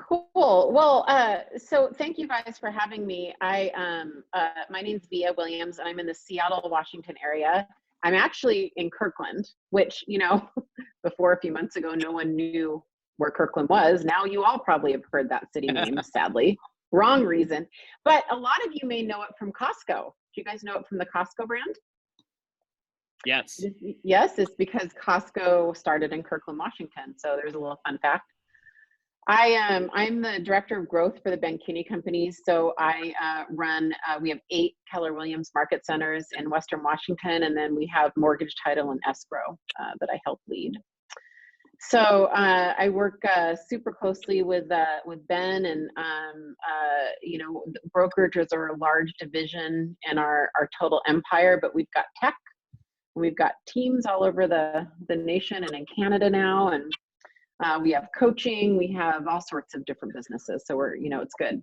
Cool. Well, so thank you guys for having me. My name's Vija Williams, and I'm in the Seattle, Washington area. I'm actually in Kirkland, which, before a few months ago, no one knew where Kirkland was. Now you all probably have heard that city name, sadly. Wrong reason. But a lot of you may know it from Costco. Do you guys know it from the Costco brand? Yes. Yes, it's because Costco started in Kirkland, Washington. So there's a little fun fact. I'm the director of growth for the Ben Kinney Companies. So I we have 8 Keller Williams market centers in Western Washington, and then we have mortgage, title, and escrow that I help lead. So I work super closely with Ben, and brokerages are a large division in our total empire, but we've got tech, and we've got teams all over the nation and in Canada now, and we have coaching, we have all sorts of different businesses. So we're, it's good.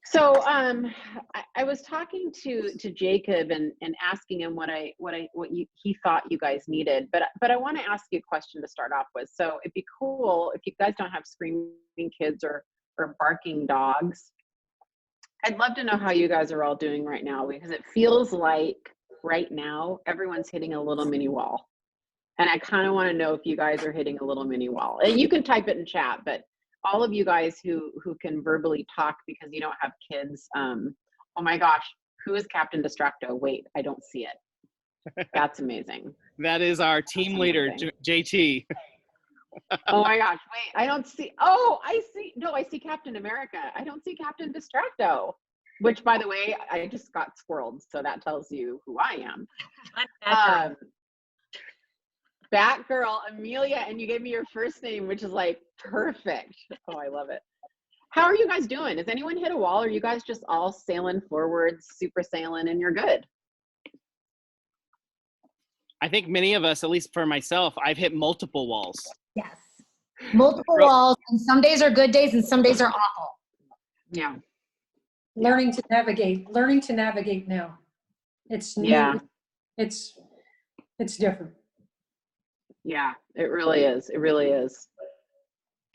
So I was talking to Jacob and asking him what he thought you guys needed, but I want to ask you a question to start off with. So it'd be cool if you guys don't have screaming kids or barking dogs. I'd love to know how you guys are all doing right now, because it feels like right now everyone's hitting a little mini wall. And I kind of want to know if you guys are hitting a little mini wall. And you can type it in chat, but all of you guys who can verbally talk because you don't have kids, oh my gosh, who is Captain Distracto? Wait, I don't see it. That's amazing. That is our team leader, JT. Oh my gosh, wait, I don't see, oh, I see, no, I see Captain America. I don't see Captain Distracto, which, by the way, I just got squirreled, so that tells you who I am. Batgirl, Amelia, and you gave me your first name, which is like perfect. Oh, I love it. How are you guys doing? Has anyone hit a wall, or are you guys just all sailing forwards, super sailing, and you're good? I think many of us, at least for myself, I've hit multiple walls. Yes. Multiple walls, and some days are good days and some days are awful. Yeah. Learning to navigate now. It's new. Yeah. It's different. Yeah, it really is. It really is.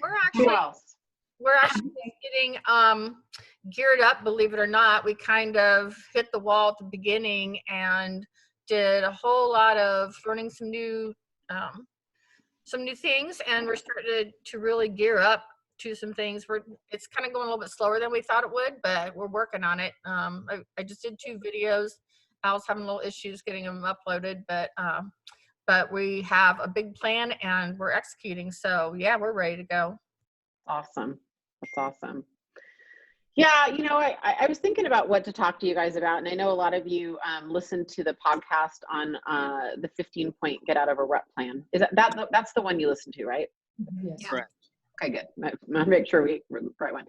We're Who else? actually getting geared up, believe it or not. We kind of hit the wall at the beginning and did a whole lot of learning some new things, and we're starting to really gear up to some things. It's kind of going a little bit slower than we thought it would, but we're working on it. I just did 2 videos. I was having little issues getting them uploaded, but we have a big plan and we're executing. So yeah, we're ready to go. Awesome. That's awesome. Yeah, I was thinking about what to talk to you guys about, and I know a lot of you listened to the podcast on the 15-point get out of a rut plan. Is that's the one you listened to, right? Yes. Correct. Okay, good. I'll make sure we're the right one.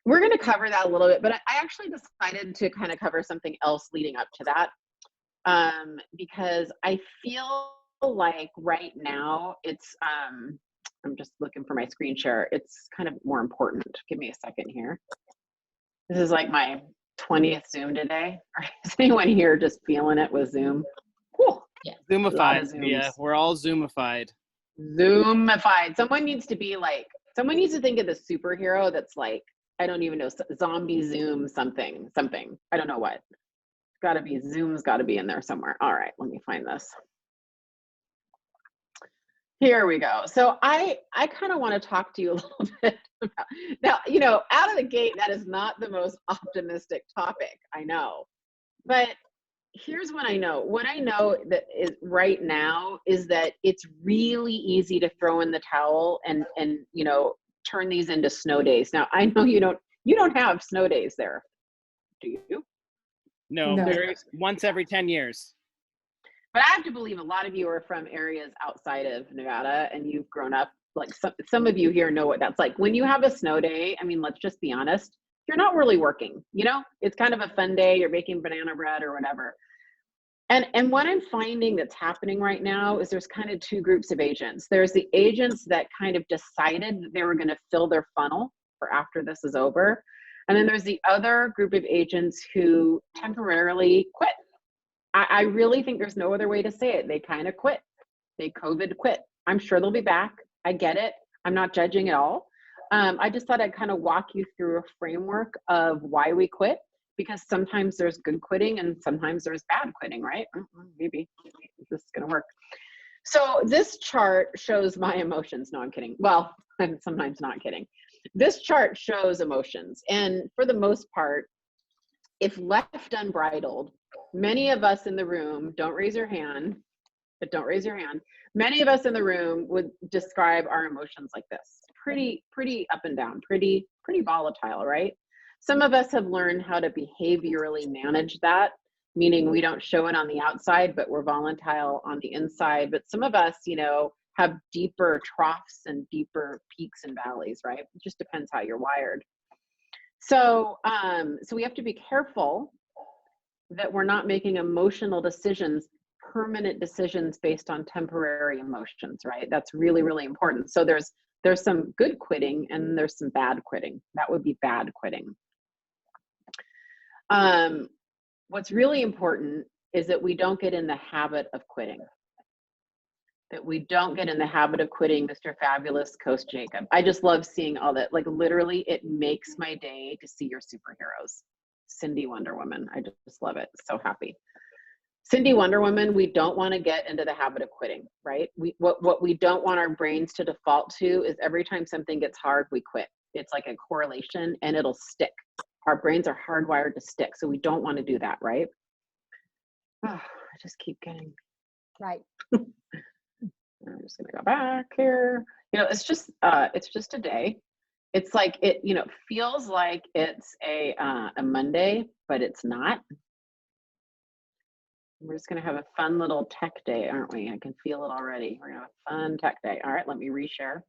We're going to cover that a little bit, but I actually decided to kind of cover something else leading up to that. Because I feel like right now it's, I'm just looking for my screen share. It's kind of more important. Give me a second here. This is like my 20th Zoom today. Is anyone here just feeling it with Zoom? Cool. Yeah. Zoomified. Yeah, we're all Zoomified. Zoomified. Someone needs to think of the superhero that's like, I don't even know, zombie Zoom something. I don't know what. Zoom's got to be in there somewhere. All right, let me find this. Here we go. So I kind of want to talk to you a little bit about, now, out of the gate, that is not the most optimistic topic, I know. But here's what I know. What I know that is right now is that it's really easy to throw in the towel and turn these into snow days. Now, I know you don't have snow days there, do you? No. There is once every 10 years. But I have to believe a lot of you are from areas outside of Nevada, and you've grown up, like some of you here know what that's like. When you have a snow day, I mean, let's just be honest, you're not really working, it's kind of a fun day, you're baking banana bread or whatever. And what I'm finding that's happening right now is there's kind of 2 groups of agents. There's the agents that kind of decided that they were going to fill their funnel for after this is over. And then there's the other group of agents who temporarily quit. I really think there's no other way to say it. They kind of quit. They COVID quit. I'm sure they'll be back. I get it. I'm not judging at all. I just thought I'd kind of walk you through a framework of why we quit, because sometimes there's good quitting and sometimes there's bad quitting, right? Maybe this is going to work. So this chart shows my emotions. No, I'm kidding. Well, I'm sometimes not kidding. This chart shows emotions. And for the most part, if left unbridled, many of us in the room, don't raise your hand, but don't raise your hand. Many of us in the room would describe our emotions like this. Pretty up and down, pretty volatile, right? Some of us have learned how to behaviorally manage that, meaning we don't show it on the outside, but we're volatile on the inside. But some of us, you know, have deeper troughs and deeper peaks and valleys, right? It just depends how you're wired. So, so we have to be careful that we're not making emotional decisions, permanent decisions based on temporary emotions, right? That's really, really important. So there's some good quitting and there's some bad quitting. That would be bad quitting. What's really important is that we don't get in the habit of quitting. That we don't get in the habit of quitting, Mr. Fabulous, Coach Jacob. I just love seeing all that. Like literally, it makes my day to see your superheroes. Cindy Wonder Woman. I just love it. So happy. Cindy Wonder Woman, we don't want to get into the habit of quitting, right? What we don't want our brains to default to is every time something gets hard, we quit. It's like a correlation and it'll stick. Our brains are hardwired to stick. So we don't want to do that, right? Oh, I just keep getting. Right. I'm just gonna go back here. You know, it's just a day. It's like it, you know, feels like it's a Monday, but it's not. We're just gonna have a fun little tech day, aren't we? I can feel it already. We're gonna have a fun tech day. All right, let me reshare.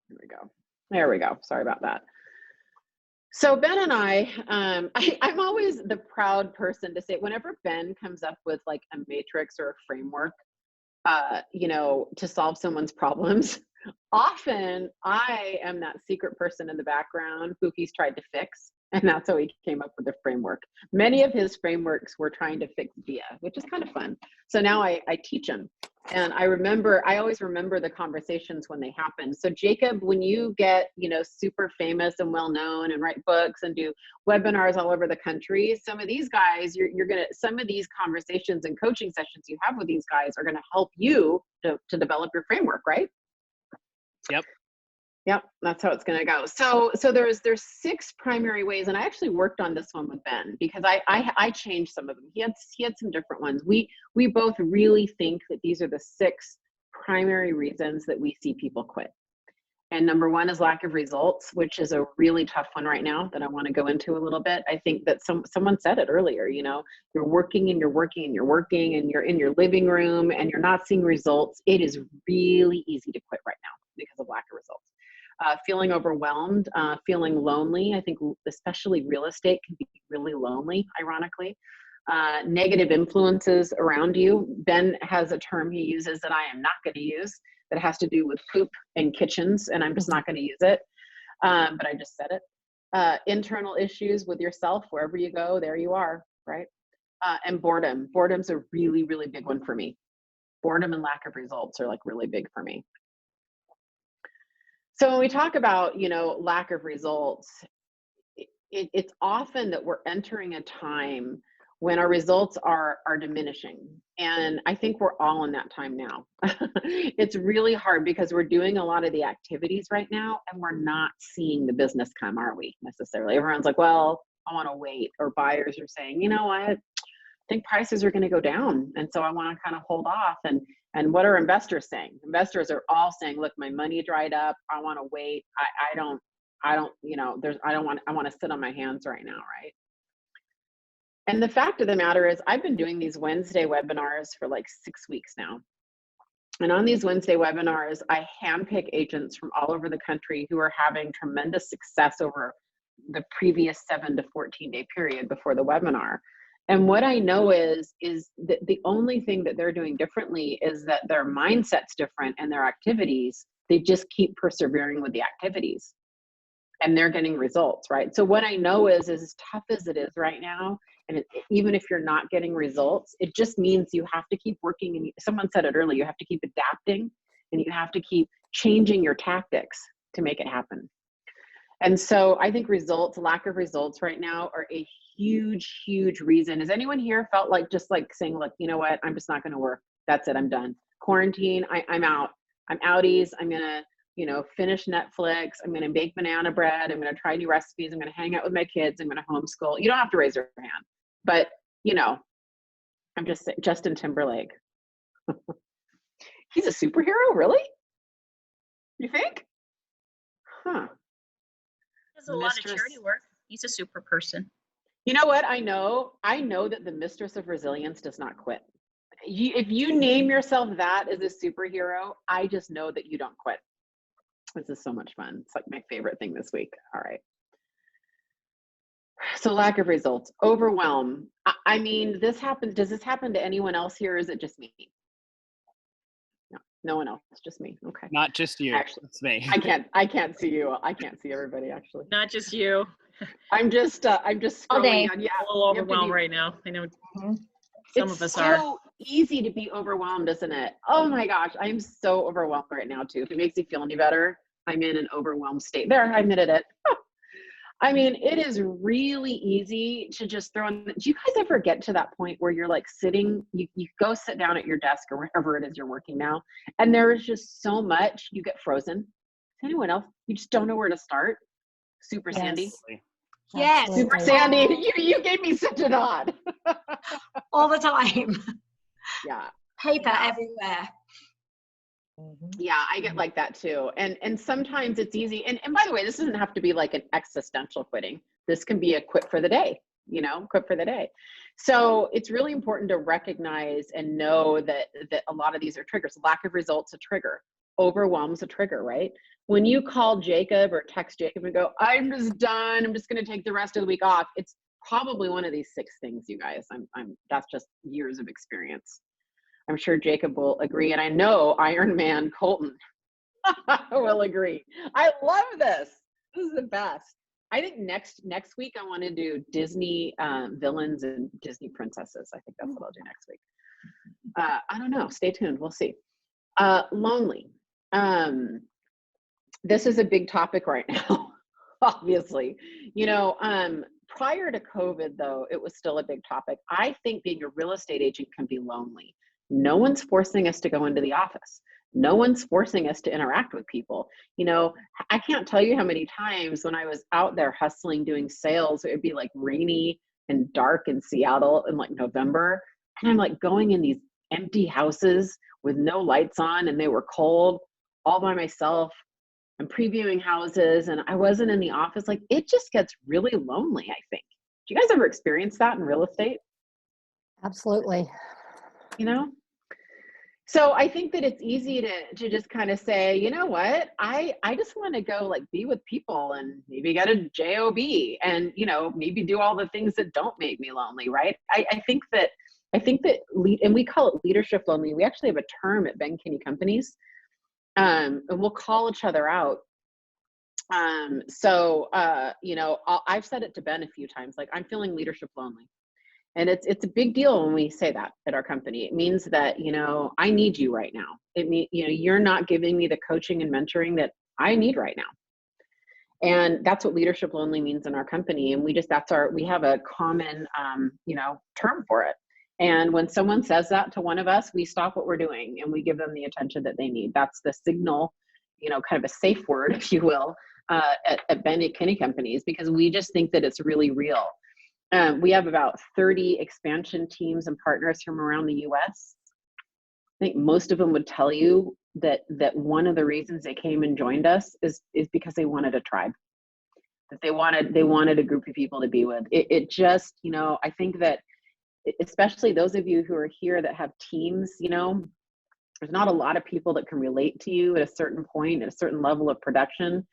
There we go. There we go. Sorry about that. So Ben and I'm always the proud person to say, whenever Ben comes up with like a matrix or a framework, you know, to solve someone's problems, often I am that secret person in the background who he's tried to fix. And that's how he came up with the framework. Many of his frameworks were trying to fix Vija, which is kind of fun. So now I teach him. And I always remember the conversations when they happen. So Jacob, when you get, you know, super famous and well-known and write books and do webinars all over the country, some of these guys, some of these conversations and coaching sessions you have with these guys are gonna help you to develop your framework, right? Yep, that's how it's going to go. So there's 6 primary ways, and I actually worked on this one with Ben because I changed some of them. He had some different ones. We both really think that these are the 6 primary reasons that we see people quit. And number 1 is lack of results, which is a really tough one right now that I want to go into a little bit. I think that someone said it earlier, you know, you're working and you're working and you're working and you're in your living room and you're not seeing results. It is really easy to quit right now because of lack of results. Feeling overwhelmed, feeling lonely. I think especially real estate can be really lonely, ironically. Negative influences around you. Ben has a term he uses that I am not going to use that has to do with poop and kitchens, and I'm just not going to use it. But I just said it. Internal issues with yourself, wherever you go, there you are, right? And boredom. Boredom's a really, really big one for me. Boredom and lack of results are like really big for me. So when we talk about, you know, lack of results, it's often that we're entering a time when our results are diminishing. And I think we're all in that time now. It's really hard because we're doing a lot of the activities right now and we're not seeing the business come, are we, necessarily? Everyone's like, well, I want to wait. Or buyers are saying, you know what, I think prices are going to go down. And so I want to kind of hold off. And what are investors saying? Investors are all saying, look, my money dried up. I want to wait. I don't, you know, I want to sit on my hands right now, right? And the fact of the matter is I've been doing these Wednesday webinars for like 6 weeks now. And on these Wednesday webinars, I handpick agents from all over the country who are having tremendous success over the previous 7 to 14 day period before the webinar. And what I know is that the only thing that they're doing differently is that their mindset's different and their activities, they just keep persevering with the activities and they're getting results, right? So what I know is as tough as it is right now, and even if you're not getting results, it just means you have to keep working. And someone said it earlier, you have to keep adapting and you have to keep changing your tactics to make it happen. And so I think lack of results right now are a huge, huge reason. Has anyone here felt like just like saying, look, you know what, I'm just not going to work. That's it. I'm done. Quarantine. I'm out. I'm outies. I'm going to, finish Netflix. I'm going to bake banana bread. I'm going to try new recipes. I'm going to hang out with my kids. I'm going to homeschool. You don't have to raise your hand, but I'm just saying, Justin Timberlake. He's a superhero, really? You think? Huh. Does a lot of charity work. He's a super person. You know what? I know that the mistress of resilience does not quit. If you name yourself that as a superhero, I just know that you don't quit. This is so much fun. It's like my favorite thing this week. All right. So lack of results, overwhelm. I mean, does this happen to anyone else here? Or is it just me? No one else, just me. Okay. Not just you. Actually, it's me. I can't see you. I can't see everybody actually. Not just you. I'm just scrolling on. Yeah. A little overwhelmed right now. I know some of us are. It's so easy to be overwhelmed, isn't it? Oh my gosh, I'm so overwhelmed right now too. If it makes you feel any better, I'm in an overwhelmed state. There, I admitted it. I mean, it is really easy to just throw in. Do you guys ever get to that point where you're like sitting, you go sit down at your desk or wherever it is you're working now, and there is just so much, you get frozen? Is anyone else? You just don't know where to start? Super Sandy? Yes. Super Sandy, you gave me such a nod. All the time. Yeah. Paper everywhere. Yeah, I get like that too. And sometimes it's easy. And by the way, this doesn't have to be like an existential quitting. This can be a quit for the day, quit for the day. So it's really important to recognize and know that a lot of these are triggers. Lack of results, a trigger. Overwhelm's a trigger, right? When you call Jacob or text Jacob and go, I'm just done, I'm just going to take the rest of the week off. It's probably one of these 6 things, you guys. That's just years of experience. I'm sure Jacob will agree, and I know Iron Man Colton will agree. I love this. This is the best. I think next week I want to do Disney villains and Disney princesses. I think that's what I'll do next week. I don't know. Stay tuned. We'll see. Lonely. This is a big topic right now, obviously. Prior to COVID, though, it was still a big topic. I think being a real estate agent can be lonely. No one's forcing us to go into the office. No one's forcing us to interact with people. I can't tell you how many times when I was out there hustling, doing sales, it would be like rainy and dark in Seattle in like November. And I'm like going in these empty houses with no lights on, and they were cold, all by myself. I'm previewing houses and I wasn't in the office. Like, it just gets really lonely, I think. Do you guys ever experience that in real estate? Absolutely. So I think that it's easy to just kind of say, you know what, I just want to go like be with people and maybe get a job and, maybe do all the things that don't make me lonely, right? I think that, and we call it leadership lonely. We actually have a term at Ben Kinney Companies, and we'll call each other out. I've said it to Ben a few times, like, I'm feeling leadership lonely. And it's a big deal when we say that at our company. It means that, I need you right now. It means, you're not giving me the coaching and mentoring that I need right now. And that's what leadership lonely means in our company. And we have a common, term for it. And when someone says that to one of us, we stop what we're doing and we give them the attention that they need. That's the signal, kind of a safe word, if you will, at Ben Kinney Companies, because we just think that it's really real. We have about 30 expansion teams and partners from around the U.S. I think most of them would tell you that one of the reasons they came and joined us is because they wanted a tribe, that they wanted a group of people to be with. It just, I think that especially those of you who are here that have teams, there's not a lot of people that can relate to you at a certain point, at a certain level of production.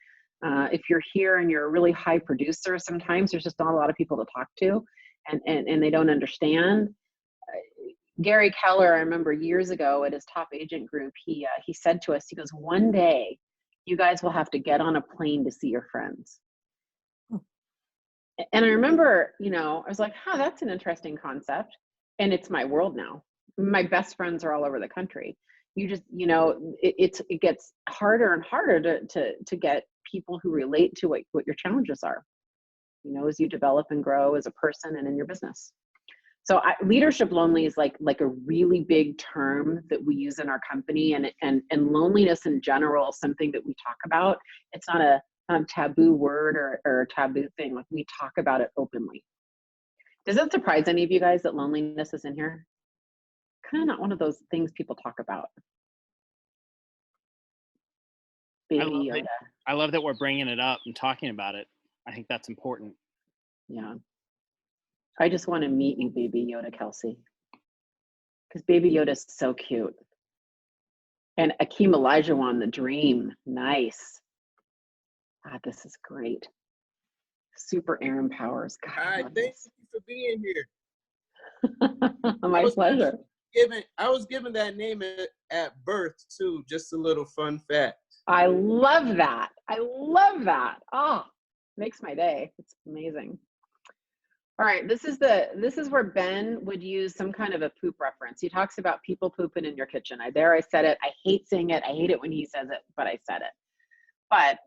If you're here and you're a really high producer, sometimes there's just not a lot of people to talk to and they don't understand. Gary Keller, I remember years ago at his top agent group, he said to us, he goes, one day you guys will have to get on a plane to see your friends. And I remember, I was like, that's an interesting concept. And it's my world now. My best friends are all over the country. you just, you know, it gets harder and harder to get people who relate to what your challenges are, you know, as you develop and grow as a person and in your business. So leadership lonely is like a really big term that we use in our company, and loneliness in general is something that we talk about. It's not a taboo word or a taboo thing. Like, we talk about it openly. Does it surprise any of you guys that loneliness is in here? Kind of not one of those things people talk about. Baby Yoda. I love that we're bringing it up and talking about it. I think that's important. Yeah. I just want to meet you, Baby Yoda, Kelsey. Because Baby Yoda is so cute. And Akeem Olajuwon, the dream. Nice. God, this is great. Super Aaron Powers. God, Hi, thank you for being here. My pleasure. I was given that name at birth too. Just a little fun fact. I love that. I love that. Oh, makes my day. It's amazing. All right, this is where Ben would use some kind of a poop reference. He talks about people pooping in your kitchen. I said it. I hate saying it. I hate it when he says it, but I said it. But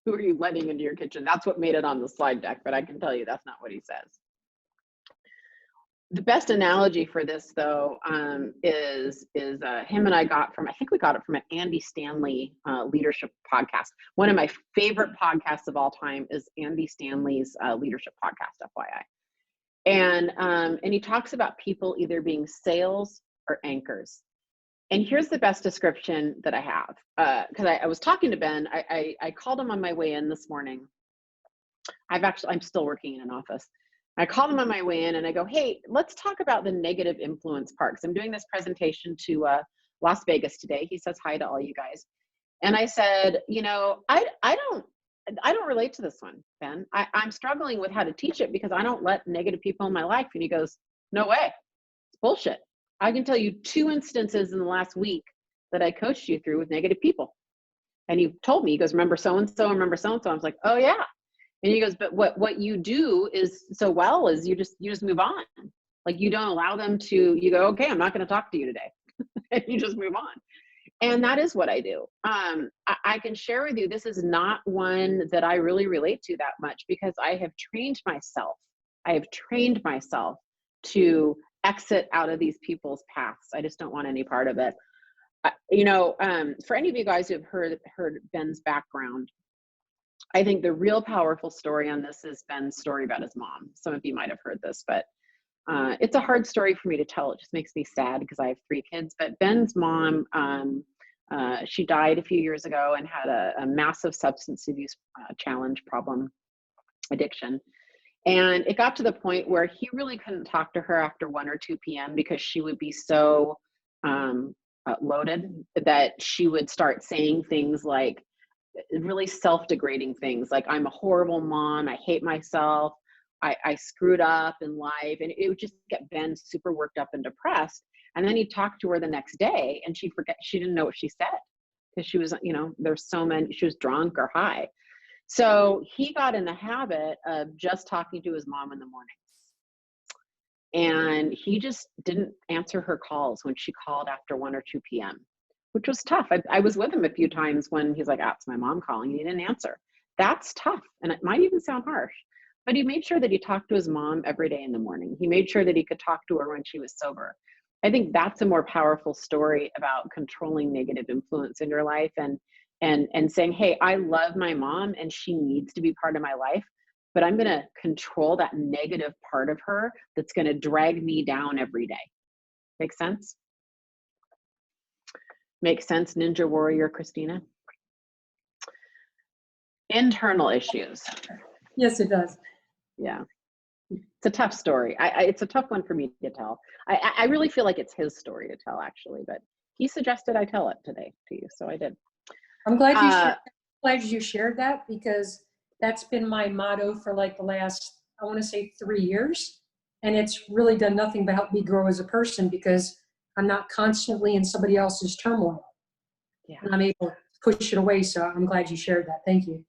who are you letting into your kitchen? That's what made it on the slide deck, but I can tell you that's not what he says. The best analogy for this, though, is him and I got from, I think we got it from an Andy Stanley leadership podcast. One of my favorite podcasts of all time is Andy Stanley's leadership podcast, FYI. And he talks about people either being sails or anchors. And here's the best description that I have, because I was talking to Ben. I called him on my way in this morning. I'm still working in an office. I called him on my way in and I go, hey, let's talk about the negative influence part. 'Cause I'm doing this presentation to Las Vegas today. He says hi to all you guys. And I said, you know, I don't relate to this one, Ben. I'm struggling with how to teach it because I don't let negative people in my life. And he goes, no way, it's bullshit. I can tell you 2 instances in the last week that I coached you through with negative people. And he told me, he goes, remember so-and-so, remember so-and-so. I was like, oh yeah. And he goes, but what you do is so well is you just move on. Like, you don't allow them to, you go, okay, I'm not going to talk to you today. And you just move on. And that is what I do. I can share with you, this is not one that I really relate to that much because I have trained myself. To exit out of these people's paths. I just don't want any part of it. You know, for any of you guys who have heard Ben's background, I think the real powerful story on this is Ben's story about his mom. Some of you might have heard this, but it's a hard story for me to tell. It just makes me sad because I have 3 kids. But Ben's mom, she died a few years ago and had a massive substance abuse challenge, problem, addiction. And it got to the point where he really couldn't talk to her after 1 or 2 p.m. because she would be so loaded that she would start saying things like, really self-degrading things like, I'm a horrible mom, I hate myself, I screwed up in life. And it would just get Ben super worked up and depressed. And then he'd talk to her the next day and she'd forget, she didn't know what she said because she was, you know, there's so many, she was drunk or high. So he got in the habit of just talking to his mom in the mornings. And he just didn't answer her calls when she called after 1 or 2 p.m., which was tough. I was with him a few times when he's like, it's my mom calling, and he didn't answer. That's tough. And it might even sound harsh, but he made sure that he talked to his mom every day in the morning. He made sure that he could talk to her when she was sober. I think that's a more powerful story about controlling negative influence in your life and saying, hey, I love my mom and she needs to be part of my life, but I'm going to control that negative part of her that's going to drag me down every day. Make sense? Make sense, Ninja Warrior Christina? Internal issues. Yes, it does. Yeah. It's a tough story. It's a tough one for me to tell. I really feel like it's his story to tell, actually, but he suggested I tell it today to you, so I did. I'm glad you shared that because that's been my motto for like the last, I want to say 3 years. And it's really done nothing but help me grow as a person because I'm not constantly in somebody else's turmoil. Yeah. And I'm able to push it away. So I'm glad you shared that. Thank you.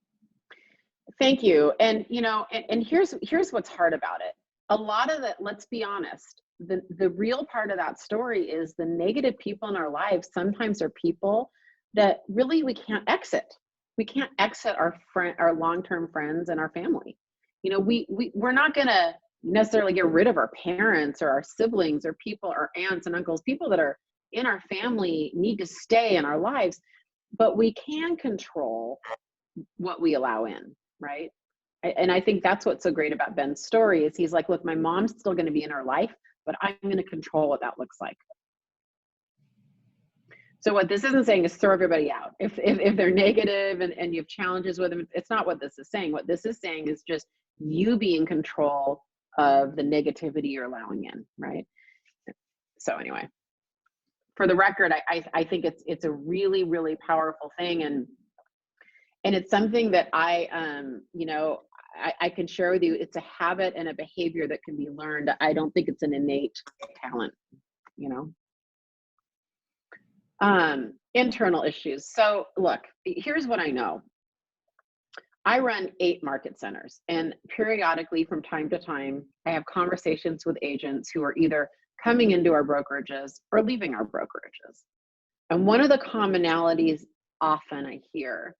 Thank you. And, you know, and here's what's hard about it. A lot of it, let's be honest, the real part of that story is the negative people in our lives sometimes are people that really we can't exit. We can't exit our long-term friends and our family. You know, we're not going to necessarily get rid of our parents or our siblings or people, our aunts and uncles. People that are in our family need to stay in our lives, but we can control what we allow in, right? And I think that's what's so great about Ben's story is he's like, look, my mom's still going to be in our life, but I'm going to control what that looks like. So what this isn't saying is throw everybody out. If they're negative and you have challenges with them, it's not what this is saying. What this is saying is just you be in control of the negativity you're allowing in, right? So anyway, for the record, I think it's a really, really powerful thing. And it's something that I can share with you. It's a habit and a behavior that can be learned. I don't think it's an innate talent, you know? Internal issues. So look, here's what I know. I run 8 market centers, and periodically from time to time, I have conversations with agents who are either coming into our brokerages or leaving our brokerages. And one of the commonalities often I hear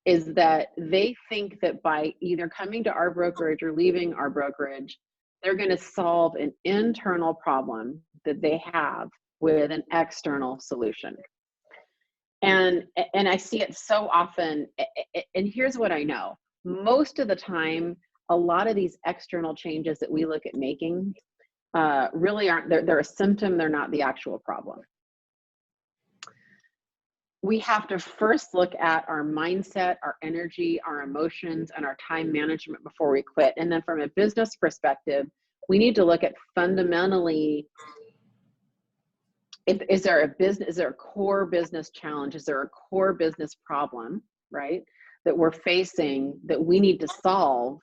is that they think that by either coming to our brokerage or leaving our brokerage, they're going to solve an internal problem that they have with an external solution. And I see it so often. And here's what I know. Most of the time, a lot of these external changes that we look at making really aren't, they're a symptom, they're not the actual problem. We have to first look at our mindset, our energy, our emotions, and our time management before we quit. And then from a business perspective, we need to look at fundamentally, is there a core business challenge? Is there a core business problem, right, that we're facing that we need to solve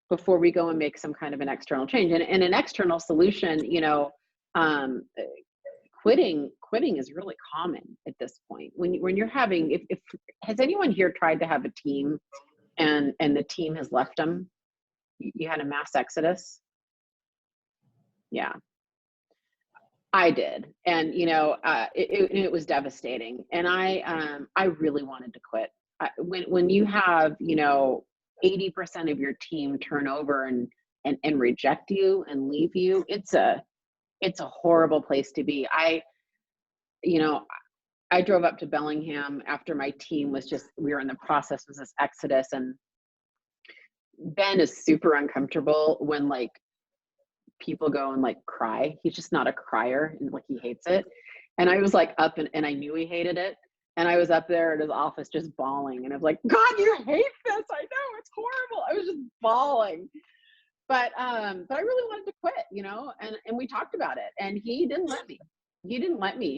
before we go and make some kind of an external change? And an external solution, you know, quitting is really common at this point. When you're having, if has anyone here tried to have a team and the team has left them? You had a mass exodus? Yeah. I did, and you know, it was devastating, and I really wanted to quit. When you have, you know, 80% of your team turn over and reject you and leave you, it's a horrible place to be. I drove up to Bellingham after my team was we were in the process of this exodus, and Ben is super uncomfortable when like people go and like cry. He's just not a crier, and like he hates it. And I was like up and I knew he hated it. And I was up there at his office just bawling. And I was like, God, you hate this. I know, it's horrible. I was just bawling. But I really wanted to quit, you know, and we talked about it, and he didn't let me.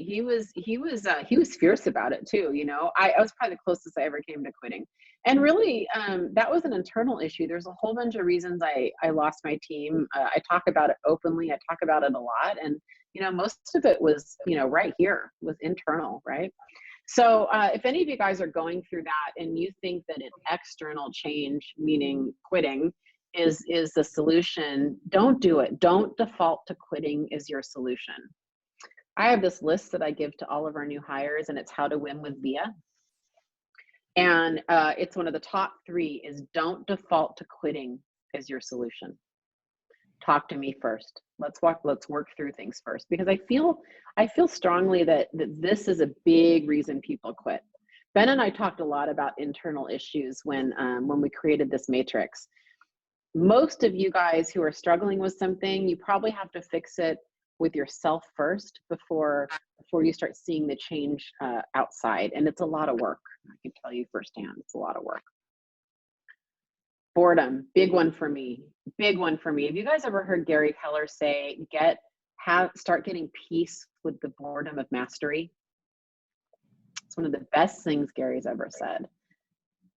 He was fierce about it too, you know. I was probably the closest I ever came to quitting. And really, that was an internal issue. There's a whole bunch of reasons I lost my team. I talk about it openly. I talk about it a lot. And, you know, most of it was, you know, right here, was internal, right? So if any of you guys are going through that and you think that an external change, meaning quitting, is the solution, don't do it. Don't default to quitting as your solution. I have this list that I give to all of our new hires, and it's how to win with Vija. And it's one of the top 3 is don't default to quitting as your solution. Talk to me first. Let's work through things first, because I feel strongly that this is a big reason people quit. Ben and I talked a lot about internal issues when we created this matrix. Most of you guys who are struggling with something, you probably have to fix it with yourself first before you start seeing the change outside. And it's a lot of work. I can tell you firsthand, it's a lot of work. Boredom, big one for me. Have you guys ever heard Gary Keller say, start getting peace with the boredom of mastery? It's one of the best things Gary's ever said.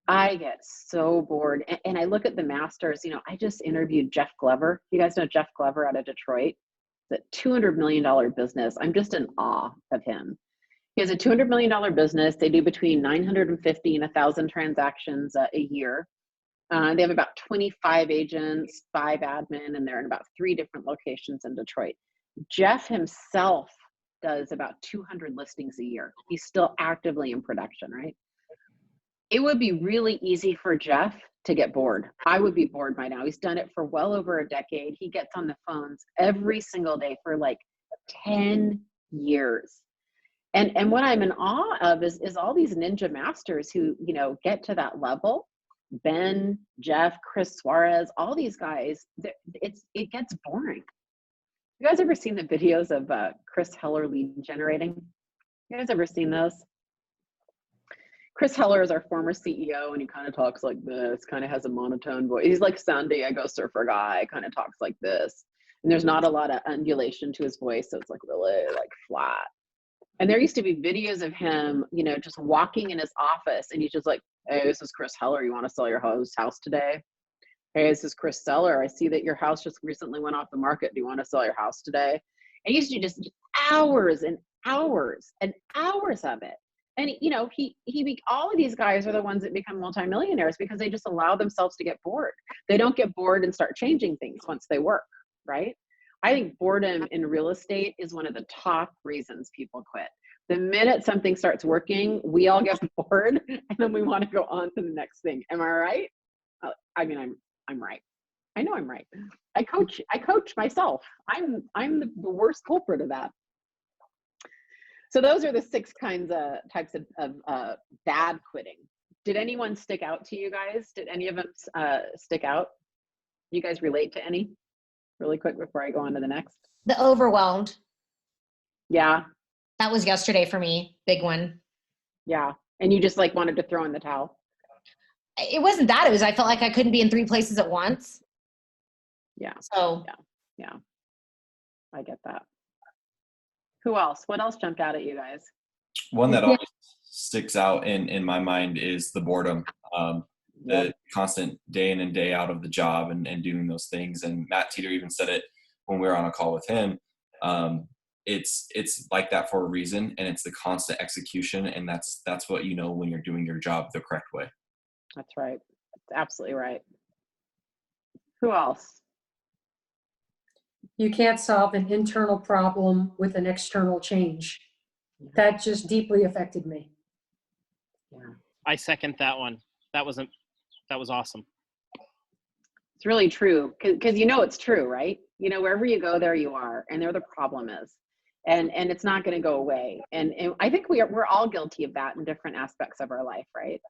I get so bored. And I look at the masters, you know, I just interviewed Jeff Glover. You guys know Jeff Glover out of Detroit? It's a $200 million business. I'm just in awe of him. He has a $200 million business. They do between 950 and 1,000 transactions a year. They have about 25 agents, 5 admin, and they're in about 3 different locations in Detroit. Jeff himself does about 200 listings a year. He's still actively in production, right? It would be really easy for Jeff to get bored. I would be bored by now. He's done it for well over a decade. He gets on the phones every single day for like 10 years. And what I'm in awe of is all these ninja masters who, you know, get to that level. Ben, Jeff, Chris Suarez, all these guys, it gets boring. You guys ever seen the videos of Chris Heller lead generating? You guys ever seen those? Chris Heller is our former CEO, and he kind of talks like this, kind of has a monotone voice. He's like San Diego surfer guy, kind of talks like this. And there's not a lot of undulation to his voice, so it's like really like flat. And there used to be videos of him, you know, just walking in his office, and he's just like, hey, this is Chris Heller. You want to sell your house today? Hey, this is Chris Seller. I see that your house just recently went off the market. Do you want to sell your house today? And he used to do just hours and hours and hours of it. And, you know, all of these guys are the ones that become multimillionaires because they just allow themselves to get bored. They don't get bored and start changing things once they work, right? I think boredom in real estate is one of the top reasons people quit. The minute something starts working, we all get bored and then we want to go on to the next thing. Am I right? I mean, I'm right. I know I'm right. I coach myself. I'm the worst culprit of that. So those are the 6 types of bad quitting. Did anyone stick out to you guys? Did any of them stick out? You guys relate to any? Really quick before I go on to the next. The overwhelmed. Yeah. That was yesterday for me. Big one. Yeah. And you just like wanted to throw in the towel? It wasn't that. It was, I felt like I couldn't be in 3 places at once. Yeah. So. Yeah. I get that. Who else? What else jumped out at you guys? One that always sticks out in my mind is the boredom. The constant day in and day out of the job and doing those things. And Matt Teeter even said it when we were on a call with him. It's like that for a reason, and it's the constant execution, and that's what you know when you're doing your job the correct way. That's right. That's absolutely right. Who else? You can't solve an internal problem with an external change. That just deeply affected me. Yeah. I second that one. That was awesome. It's really true because you know it's true, right? You know, wherever you go, there you are, and there the problem is, and it's not going to go away. And I think we're all guilty of that in different aspects of our life, right?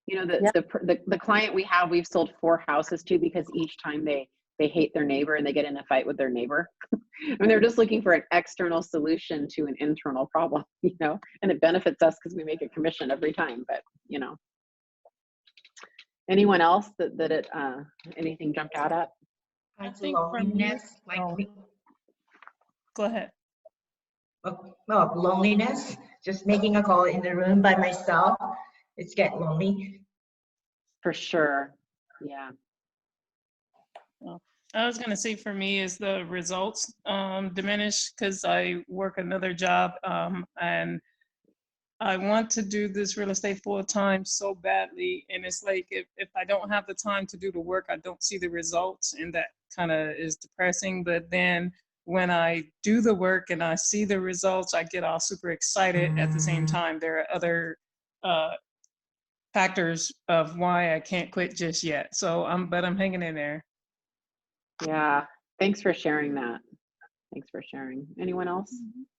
You know, the client we've sold 4 houses to because each time they hate their neighbor and they get in a fight with their neighbor, and they're just looking for an external solution to an internal problem, you know, and it benefits us because we make a commission every time. But you know. Anyone else that anything jumped out at? I think loneliness, Go ahead. Well, loneliness, just making a call in the room by myself, it's getting lonely. For sure, yeah. Well, I was gonna say for me is the results diminish because I work another job and I want to do this real estate full time so badly. And it's like, if I don't have the time to do the work, I don't see the results. And that kind of is depressing. But then when I do the work and I see the results, I get all super excited at the same time. There are other factors of why I can't quit just yet. So but I'm hanging in there. Yeah. Thanks for sharing that. Thanks for sharing. Anyone else?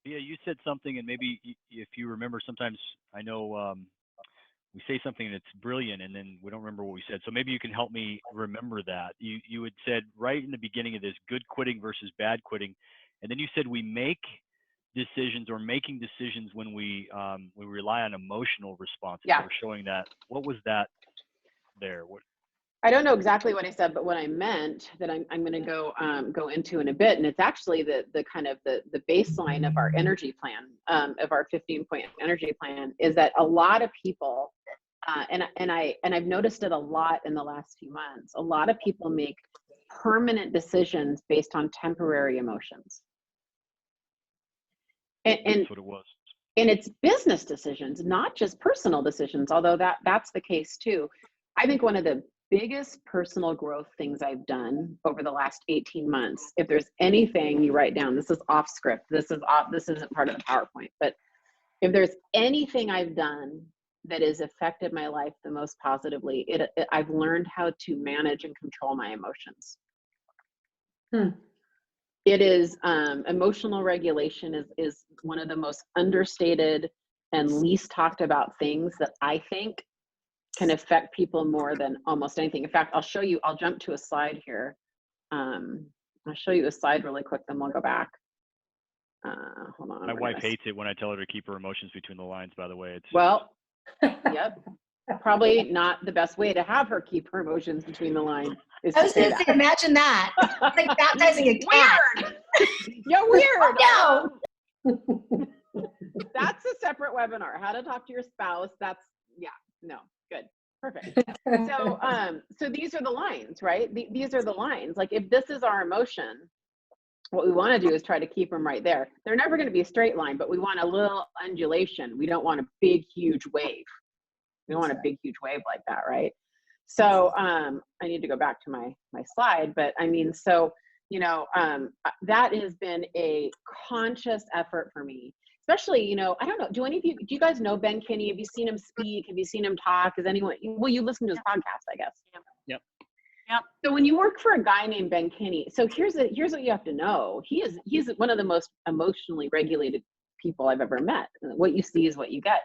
Yeah, you said something, and maybe if you remember, sometimes I know we say something that's brilliant, and then we don't remember what we said. So maybe you can help me remember that. You had said right in the beginning of this, good quitting versus bad quitting, and then you said we make decisions or making decisions when we rely on emotional responses. Yeah. We're showing that. What was that there? What? I don't know exactly what I said, but what I meant that I'm going to go into in a bit, and it's actually the kind of the baseline of our energy plan, of our 15-point energy plan, is that a lot of people, and I've noticed it a lot in the last few months. A lot of people make permanent decisions based on temporary emotions, and That's what it was. And it's business decisions, not just personal decisions, although that's the case too. I think one of the biggest personal growth things I've done over the last 18 months, if there's anything you write down, this is off script, this isn't part of the PowerPoint, but if there's anything I've done that has affected my life the most positively, I've learned how to manage and control my emotions. It is, emotional regulation is one of the most understated and least talked about things that I think can affect people more than almost anything. In fact, I'll jump to a slide here. I'll show you a slide really quick, then we'll go back. Hold on. My wife hates it when I tell her to keep her emotions between the lines, by the way. Well, yep. Probably not the best way to have her keep her emotions between the lines. I was going to say, imagine that. It's like baptizing a cat. Weird. Yeah, weird. Oh, no. That's a separate webinar. How to talk to your spouse. No, good. Perfect. So these are the lines, right? These are the lines. Like if this is our emotion, what we want to do is try to keep them right there. They're never going to be a straight line, but we want a little undulation. We don't want a big, huge wave. We don't want a big, huge wave like that, right? So I need to go back to my slide, but I mean, so, you know, that has been a conscious effort for me. Especially, you know, I don't know, do you guys know Ben Kinney? Have you seen him speak? Have you seen him talk? Is anyone, well, you listen to his podcast, I guess. Yep. So when you work for a guy named Ben Kinney, so here's what you have to know. He's one of the most emotionally regulated people I've ever met. What you see is what you get.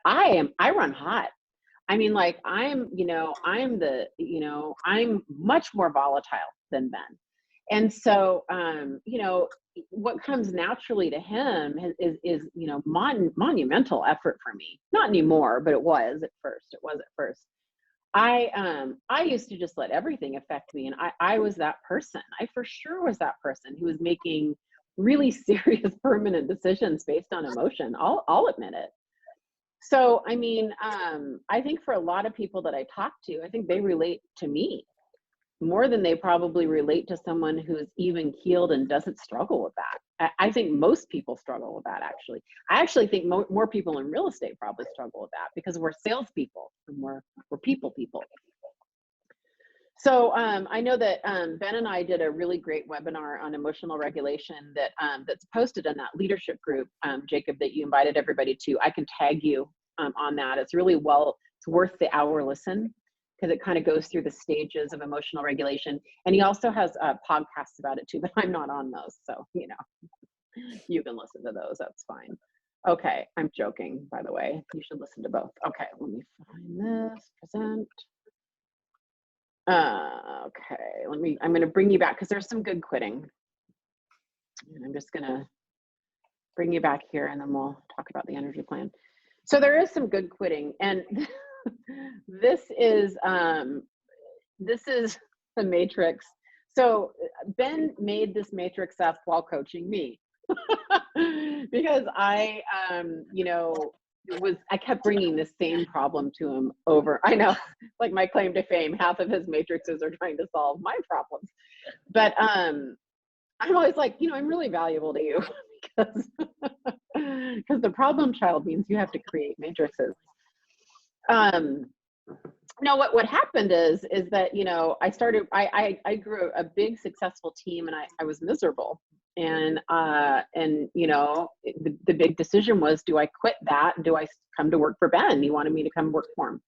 I run hot. I mean, like I'm much more volatile than Ben. And so, you know, what comes naturally to him is you know, monumental effort for me. Not anymore, but it was at first. I used to just let everything affect me. And I was that person. I for sure was that person who was making really serious permanent decisions based on emotion. I'll admit it. So, I mean, I think for a lot of people that I talk to, I think they relate to me more than they probably relate to someone who's even keeled and doesn't struggle with that. I think most people struggle with that, actually. I actually think more people in real estate probably struggle with that because we're salespeople and we're people. So I know that Ben and I did a really great webinar on emotional regulation that's posted in that leadership group, Jacob, that you invited everybody to. I can tag you on that. It's really it's worth the hour listen, because it kind of goes through the stages of emotional regulation. And he also has podcasts about it too, but I'm not on those. So, you know, you can listen to those, that's fine. Okay, I'm joking, by the way. You should listen to both. Okay, let me find this, present. Okay, I'm gonna bring you back because there's some good quitting. And I'm just gonna bring you back here and then we'll talk about the energy plan. So there is some good quitting, and this is the matrix. So Ben made this matrix up while coaching me because I kept bringing the same problem to him over. I know, like my claim to fame, half of his matrices are trying to solve my problems. But I'm always like, you know, I'm really valuable to you because the problem child means you have to create matrices. No, what happened is that, you know, I grew a big successful team and I was miserable. And you know, the big decision was, do I quit that? Do I come to work for Ben? He wanted me to come work for him.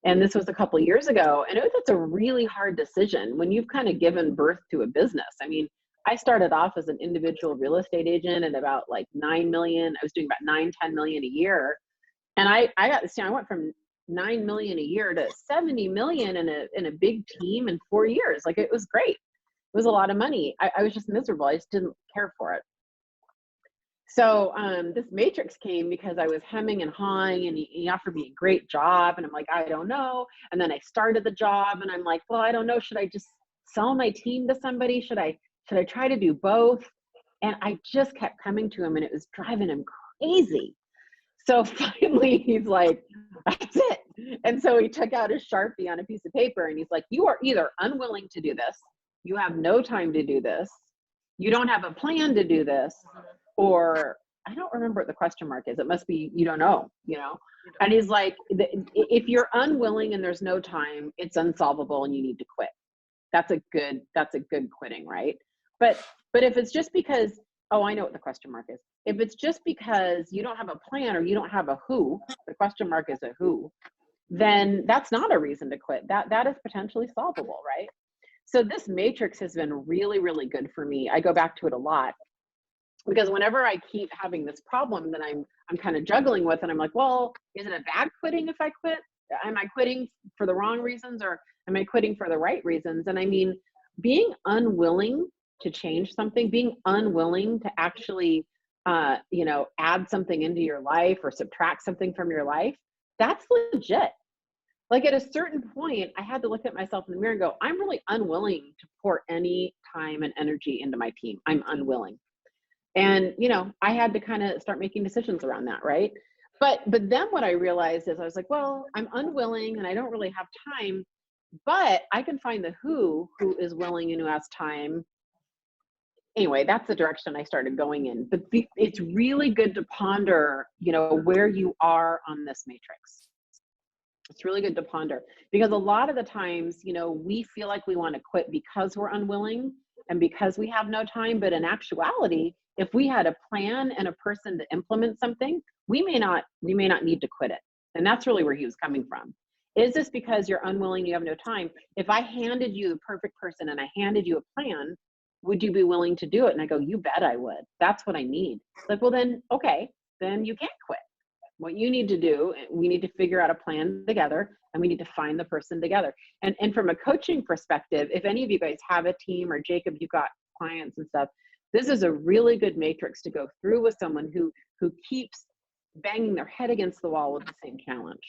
And this was a couple of years ago. And it's a really hard decision when you've kind of given birth to a business. I mean, I started off as an individual real estate agent at about like 9 million. I was doing about 9-10 million a year. And I went from 9 million a year to 70 million in a big team in 4 years. Like, it was great. It was a lot of money. I was just miserable. I just didn't care for it. So this matrix came because I was hemming and hawing, and he offered me a great job. And I'm like, I don't know. And then I started the job and I'm like, well, I don't know. Should I just sell my team to somebody? Should I try to do both? And I just kept coming to him and it was driving him crazy. So finally he's like, that's it. And so he took out his Sharpie on a piece of paper and he's like, you are either unwilling to do this, you have no time to do this, you don't have a plan to do this, or I don't remember what the question mark is. It must be, you don't know, you know? And he's like, if you're unwilling and there's no time, it's unsolvable and you need to quit. That's a good quitting, right? But if it's just because, oh, I know what the question mark is. If it's just because you don't have a plan or you don't have a who, the question mark is a who, then that's not a reason to quit. That is potentially solvable, right? So this matrix has been really, really good for me. I go back to it a lot because whenever I keep having this problem that I'm kind of juggling with, and I'm like, well, is it a bad quitting if I quit? Am I quitting for the wrong reasons or am I quitting for the right reasons? And I mean, being unwilling to change something, being unwilling to actually, you know, add something into your life or subtract something from your life, that's legit. Like at a certain point, I had to look at myself in the mirror and go, I'm really unwilling to pour any time and energy into my team. I'm unwilling. And, you know, I had to kind of start making decisions around that, right? But then what I realized is I was like, well, I'm unwilling and I don't really have time, but I can find the who is willing and who has time. Anyway, that's the direction I started going in. But it's really good to ponder, you know, where you are on this matrix. It's really good to ponder because a lot of the times, you know, we feel like we want to quit because we're unwilling and because we have no time. But in actuality, if we had a plan and a person to implement something, we may not need to quit it. And that's really where he was coming from. Is this because you're unwilling, you have no time? If I handed you the perfect person and I handed you a plan, would you be willing to do it? And I go, you bet I would. That's what I need. Like, well then, okay, then you can't quit. What you need to do, we need to figure out a plan together and we need to find the person together. And from a coaching perspective, if any of you guys have a team or Jacob, you've got clients and stuff, this is a really good matrix to go through with someone who keeps banging their head against the wall with the same challenge.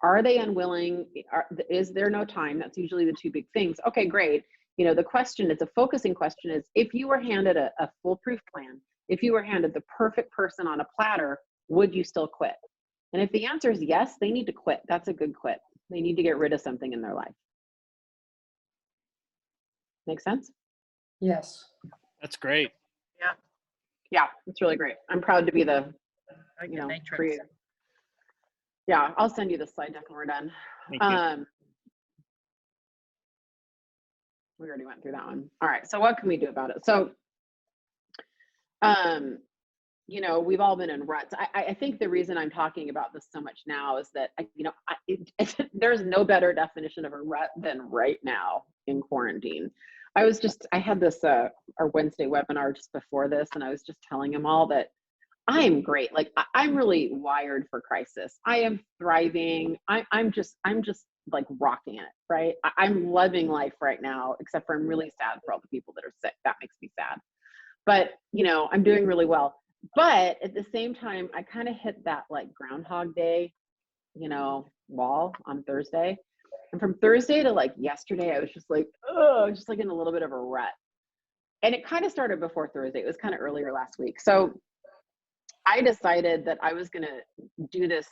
Are they unwilling? Is there no time? That's usually the two big things. Okay, great. You know, the question, it's a focusing question, is if you were handed a foolproof plan, if you were handed the perfect person on a platter, would you still quit? And if the answer is yes, they need to quit. That's a good quit. They need to get rid of something in their life. Make sense? Yes. That's great. Yeah. Yeah, it's really great. I'm proud to be the, you know, for you. Yeah, I'll send you the slide deck when we're done. Thank you. We already went through that one. All right, so what can we do about it? So, you know, we've all been in ruts. I think the reason I'm talking about this so much now is that, you know, there's no better definition of a rut than right now in quarantine. I had this, our Wednesday webinar just before this, and I was just telling them all that I'm great. Like I'm really wired for crisis. I am thriving. I'm just like rocking it, right? I'm loving life right now, except for I'm really sad for all the people that are sick. That makes me sad. But, you know, I'm doing really well. But at the same time, I kind of hit that like Groundhog Day, you know, wall on Thursday. And from Thursday to like yesterday, I was just like, oh, just like in a little bit of a rut. And it kind of started before Thursday. It was kind of earlier last week. So I decided that I was going to do this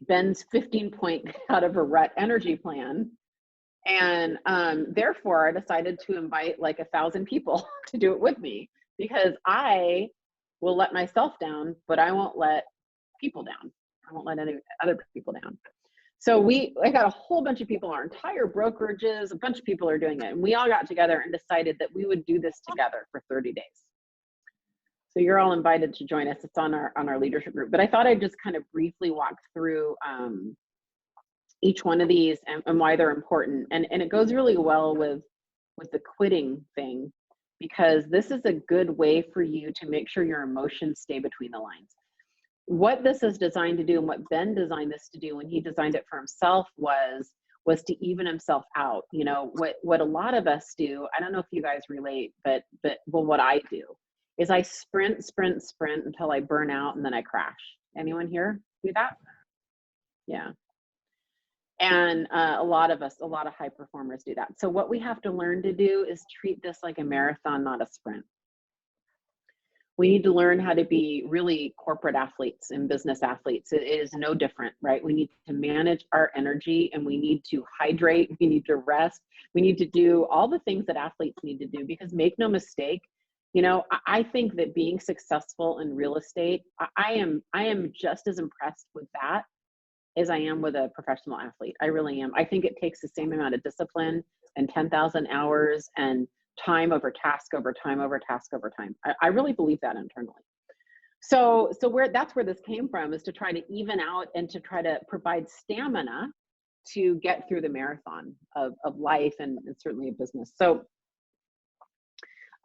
Ben's 15-point out of a rut energy plan. And therefore, I decided to invite like 1,000 people to do it with me because I will let myself down, but I won't let people down. I won't let any other people down. So I got a whole bunch of people, our entire brokerages, a bunch of people are doing it. And we all got together and decided that we would do this together for 30 days. So you're all invited to join us. It's on our leadership group. But I thought I'd just kind of briefly walk through each one of these and why they're important. And it goes really well with the quitting thing, because this is a good way for you to make sure your emotions stay between the lines. What this is designed to do, and what Ben designed this to do when he designed it for himself, was to even himself out. You know, what a lot of us do, I don't know if you guys relate, but well, what I do is I sprint until I burn out and then I crash. Anyone here do that? Yeah. And a lot of high performers do that. So what we have to learn to do is treat this like a marathon, not a sprint. We need to learn how to be really corporate athletes and business athletes. It is no different, right? We need to manage our energy and we need to hydrate. We need to rest. We need to do all the things that athletes need to do, because make no mistake, You know, I think that being successful in real estate, I am just as impressed with that as I am with a professional athlete. I really am. I think it takes the same amount of discipline and 10,000 hours and time over task over time over task over time. I really believe that internally. So that's where this came from, is to try to even out and to try to provide stamina to get through the marathon of life and certainly of business. So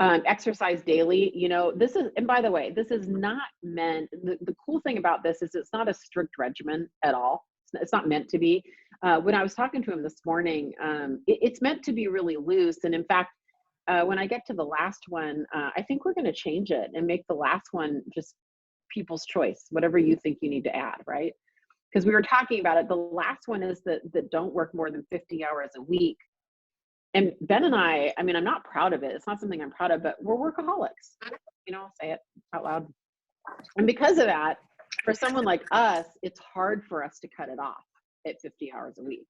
exercise daily, you know, this is, and by the way, this is not meant, the cool thing about this is it's not a strict regimen at all. It's not meant to be. When I was talking to him this morning, it's meant to be really loose. And in fact, when I get to the last one, I think we're going to change it and make the last one just people's choice, whatever you think you need to add, right? Because we were talking about it. The last one is that don't work more than 50 hours a week. And Ben and I mean, I'm not proud of it. It's not something I'm proud of, but we're workaholics. You know, I'll say it out loud. And because of that, for someone like us, it's hard for us to cut it off at 50 hours a week.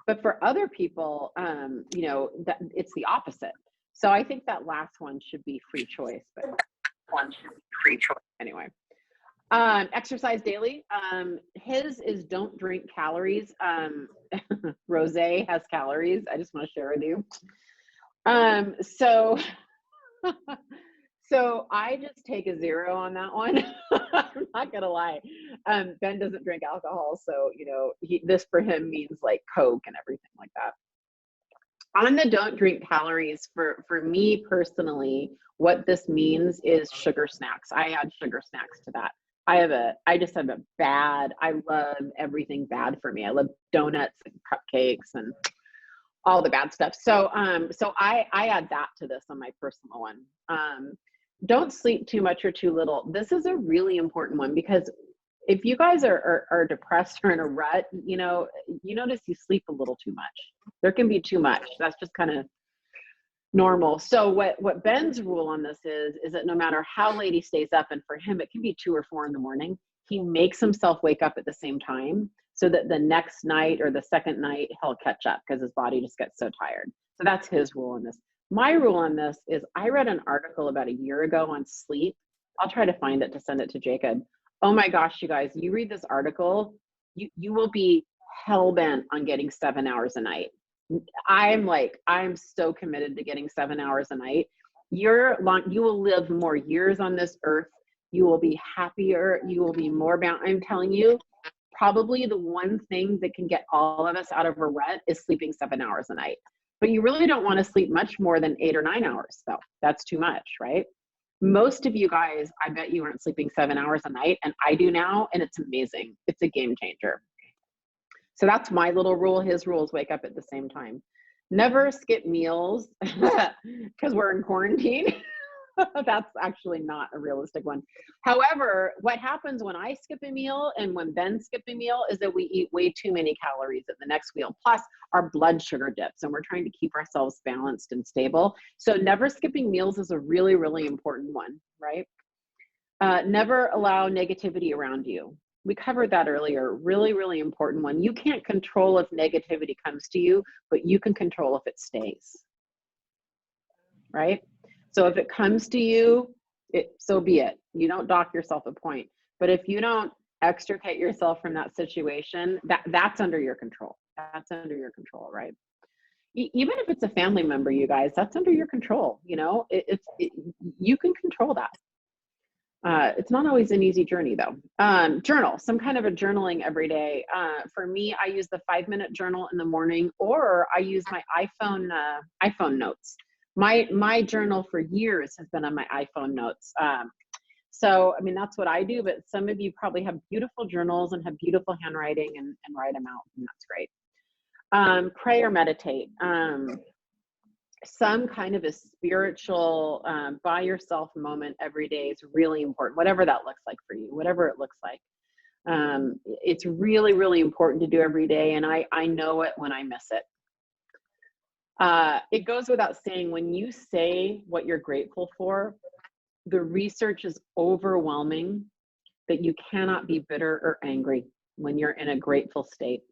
But for other people, you know, that it's the opposite. So I think that last one should be free choice, but one should be free choice anyway. Exercise daily. His is don't drink calories. Rosé has calories. I just want to share with you. So I just take a 0 on that one. I'm not gonna lie. Ben doesn't drink alcohol, so you know, this for him means like Coke and everything like that. On the don't drink calories, for me personally, what this means is sugar snacks. I add sugar snacks to that. I just have a bad, I love everything bad for me. I love donuts and cupcakes and all the bad stuff. So I add that to this on my personal one. Don't sleep too much or too little. This is a really important one, because if you guys are depressed or in a rut, you know, you notice you sleep a little too much. There can be too much. That's just kind of normal. So what Ben's rule on this is that no matter how late he stays up, and for him, it can be 2 or 4 in the morning, he makes himself wake up at the same time so that the next night or the second night he'll catch up, because his body just gets so tired. So that's his rule on this. My rule on this is, I read an article about a year ago on sleep. I'll try to find it to send it to Jacob. Oh my gosh, you guys, you read this article, you will be hell-bent on getting 7 hours a night. I'm so committed to getting 7 hours a night. You will live more years on this earth. You will be happier. You will be more bound. I'm telling you, probably the one thing that can get all of us out of a rut is sleeping 7 hours a night. But you really don't want to sleep much more than 8 or 9 hours, though. That's too much, right? Most of you guys, I bet you aren't sleeping 7 hours a night, and I do now, and it's amazing. It's a game changer. So that's my little rule. His rule is wake up at the same time. Never skip meals, because we're in quarantine. That's actually not a realistic one. However, what happens when I skip a meal and when Ben skips a meal is that we eat way too many calories at the next meal. Plus, our blood sugar dips, and we're trying to keep ourselves balanced and stable. So never skipping meals is a really, really important one, right? Never allow negativity around you. We covered that earlier. Really, really important one. You can't control if negativity comes to you, but you can control if it stays, right? So if it comes to you, so be it. You don't dock yourself a point. But if you don't extricate yourself from that situation, that's under your control. That's under your control, right? Even if it's a family member, you guys, that's under your control. You know, you can control that. It's not always an easy journey, though. Journal, some kind of a journaling every day. For me, I use the 5-minute journal in the morning, or I use my iPhone notes. My journal for years has been on my iPhone notes. So, I mean, that's what I do, but some of you probably have beautiful journals and have beautiful handwriting and write them out, and that's great. Pray or meditate. Some kind of a spiritual by yourself moment every day is really important, whatever that looks like for you, whatever it looks like. It's really, really important to do every day, and I know it when I miss it. It goes without saying, when you say what you're grateful for, the research is overwhelming that you cannot be bitter or angry when you're in a grateful state.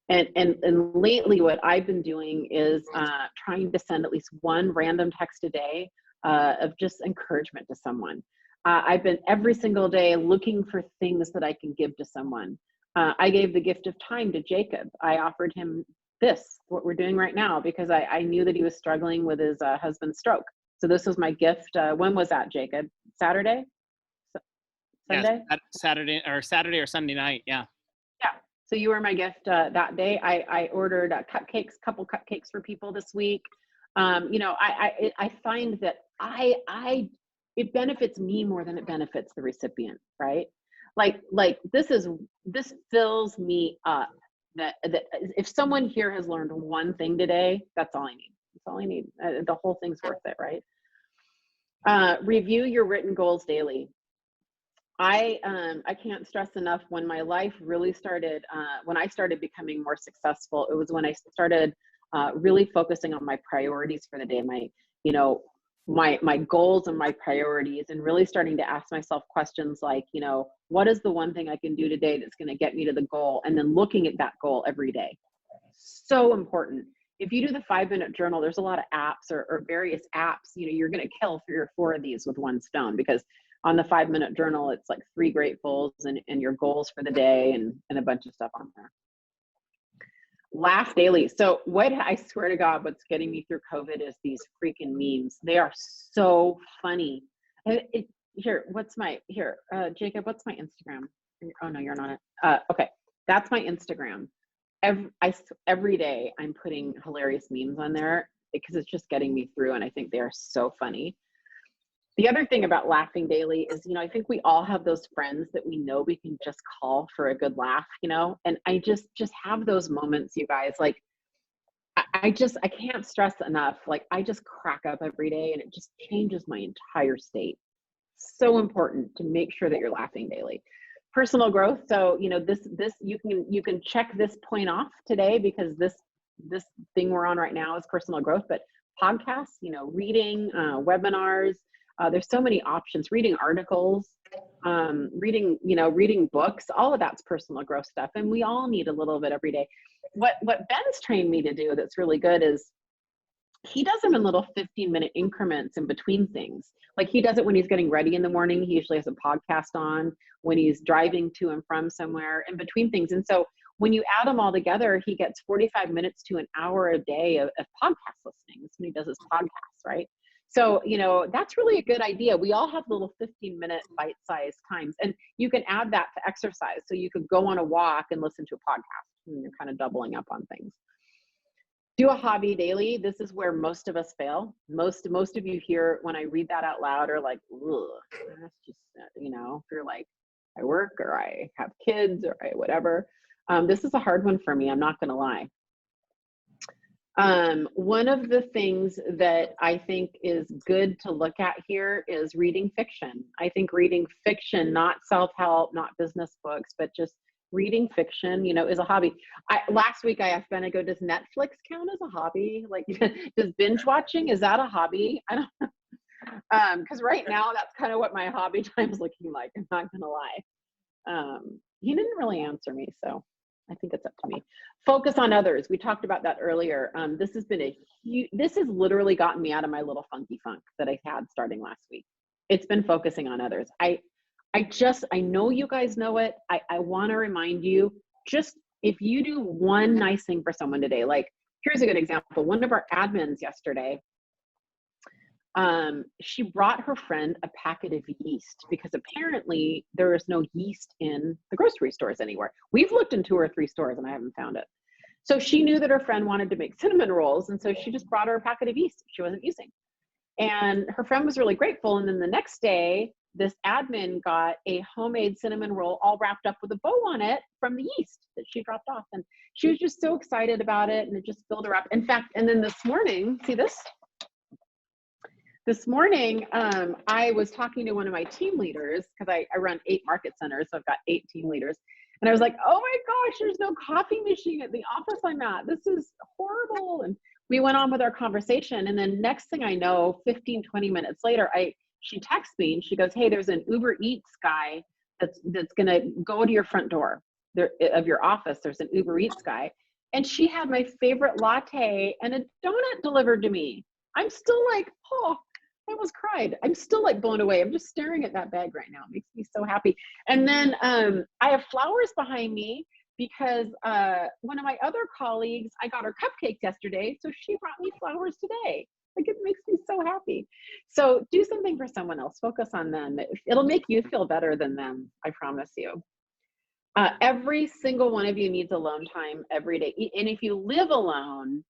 And lately what I've been doing is trying to send at least one random text a day of just encouragement to someone. I've been every single day looking for things that I can give to someone. I gave the gift of time to Jacob. I offered him this, what we're doing right now, because I knew that he was struggling with his husband's stroke. So this was my gift. When was that, Jacob? Saturday? Sunday? Yeah, Saturday or Sunday night. Yeah. Yeah. So you were my gift that day. I ordered couple cupcakes for people this week. You know, I find that it benefits me more than it benefits the recipient, right? Like this fills me up. That if someone here has learned one thing today, that's all I need. That's all I need. The whole thing's worth it, right? Review your written goals daily. I can't stress enough, when my life really started, when I started becoming more successful, it was when I started really focusing on my priorities for the day, my goals and my priorities, and really starting to ask myself questions like, what is the one thing I can do today that's going to get me to the goal? And then looking at that goal every day. So important. If you do the 5-minute journal, there's a lot of apps or various apps, you're going to kill 3 or 4 of these with one stone, because on the 5-minute journal, it's like 3 gratefuls and your goals for the day and a bunch of stuff on there. Laugh daily. So I swear to God, what's getting me through COVID is these freaking memes. They are so funny. Jacob, what's my Instagram? Oh no, you're not it. Okay, that's my Instagram. Every day I'm putting hilarious memes on there because it's just getting me through, and I think they are so funny. The other thing about laughing daily is, I think we all have those friends that we know we can just call for a good laugh, and I just have those moments, you guys. Like, I can't stress enough. Like, I just crack up every day, and it just changes my entire state. So important to make sure that you're laughing daily. Personal growth. So, this you can check this point off today, because this thing we're on right now is personal growth. But podcasts, reading, webinars. There's so many options. Reading articles, reading books, all of that's personal growth stuff. And we all need a little bit every day. What Ben's trained me to do that's really good is he does them in little 15-minute increments in between things. Like, he does it when he's getting ready in the morning. He usually has a podcast on. When he's driving to and from somewhere, in between things. And so when you add them all together, he gets 45 minutes to an hour a day of podcast listening. That's when he does his podcast, right? So, that's really a good idea. We all have little 15-minute bite-sized times, and you can add that to exercise. So you could go on a walk and listen to a podcast, and you're kind of doubling up on things. Do a hobby daily. This is where most of us fail. Most of you here, when I read that out loud, are like, ugh, that's just, if you're like, I work or I have kids or whatever. This is a hard one for me. I'm not going to lie. One of the things that I think is good to look at here is reading fiction. I think reading fiction, not self-help, not business books, but just reading fiction, is a hobby. Last week I asked Ben, I go, does Netflix count as a hobby? Like, does binge watching, is that a hobby? I don't know. Because right now that's kind of what my hobby time is looking like. I'm not going to lie. He didn't really answer me, so I think it's up to me. Focus on others. We talked about that earlier. This has literally gotten me out of my little funky funk that I had starting last week. It's been focusing on others. I know you guys know it. I want to remind you, just if you do one nice thing for someone today, like, here's a good example. One of our admins yesterday, she brought her friend a packet of yeast because apparently there is no yeast in the grocery stores anywhere. We've looked in 2 or 3 stores and I haven't found it. So she knew that her friend wanted to make cinnamon rolls, and so she just brought her a packet of yeast she wasn't using. And her friend was really grateful. And then the next day, this admin got a homemade cinnamon roll all wrapped up with a bow on it from the yeast that she dropped off. And she was just so excited about it, and it just filled her up. In fact, and then this morning, see this? This morning, I was talking to one of my team leaders, because I run 8 market centers, so I've got 8 team leaders. And I was like, oh my gosh, there's no coffee machine at the office I'm at. This is horrible. And we went on with our conversation. And then next thing I know, 15, 20 minutes later, she texts me and she goes, hey, there's an Uber Eats guy that's going to go to your front door of your office. There's an Uber Eats guy. And she had my favorite latte and a donut delivered to me. I'm still like, oh, I almost cried. I'm still like blown away. I'm just staring at that bag right now. It makes me so happy. And then I have flowers behind me because one of my other colleagues, I got her cupcakes yesterday, so she brought me flowers today. Like, it makes me so happy. So do something for someone else. Focus on them. It'll make you feel better than them, I promise you. Every single one of you needs alone time every day. And if you live alone,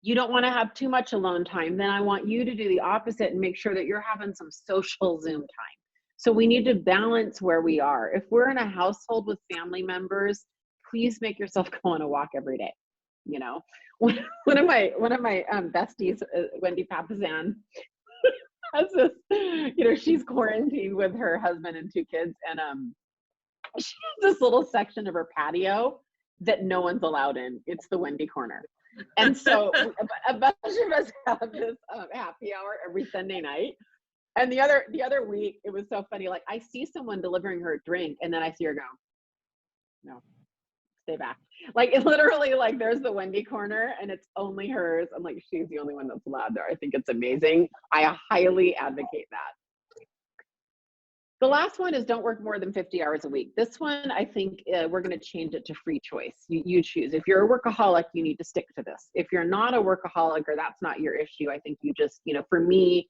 you don't want to have too much alone time, then I want you to do the opposite and make sure that you're having some social Zoom time. So we need to balance where we are. If we're in a household with family members, please make yourself go on a walk every day. You know, one of my besties, Wendy Papazan, has this, you know, she's quarantined with her husband and 2 kids, and she has this little section of her patio that no one's allowed in. It's the Wendy corner. And so a bunch of us have this happy hour every Sunday night. And the other week, it was so funny. Like, I see someone delivering her a drink, and then I see her go, no, stay back. Like, it literally, like, there's the Wendy corner, and it's only hers. I'm like, she's the only one that's allowed there. I think it's amazing. I highly advocate that. The last one is don't work more than 50 hours a week. This one, I think we're going to change it to free choice. You choose. If you're a workaholic, you need to stick to this. If you're not a workaholic or that's not your issue, I think you just, you know, for me,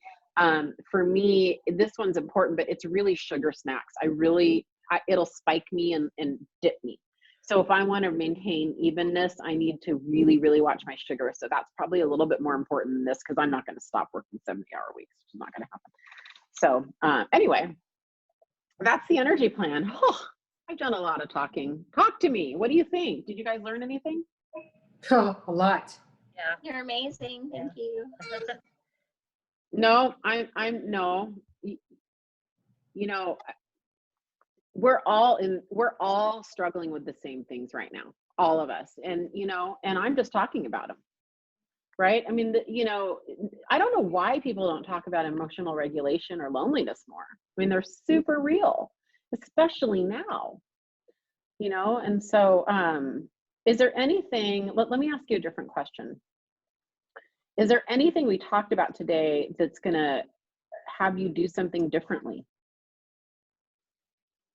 this one's important, but it's really sugar snacks. It'll spike me and dip me. So if I want to maintain evenness, I need to really, really watch my sugar. So that's probably a little bit more important than this, because I'm not going to stop working 70-hour weeks. It's not going to happen. So anyway, that's the energy plan. Oh, I've done a lot of talking. Talk to me. What do you think? Did you guys learn anything? Oh, a lot. Yeah. You're amazing. Thank you. No, no, you know, we're all struggling with the same things right now, all of us. And, you know, and I'm just talking about them, right? I mean, you know, I don't know why people don't talk about emotional regulation or loneliness more. I mean, they're super real, especially now, you know? And so, is there anything, let me ask you a different question. Is there anything we talked about today that's gonna have you do something differently?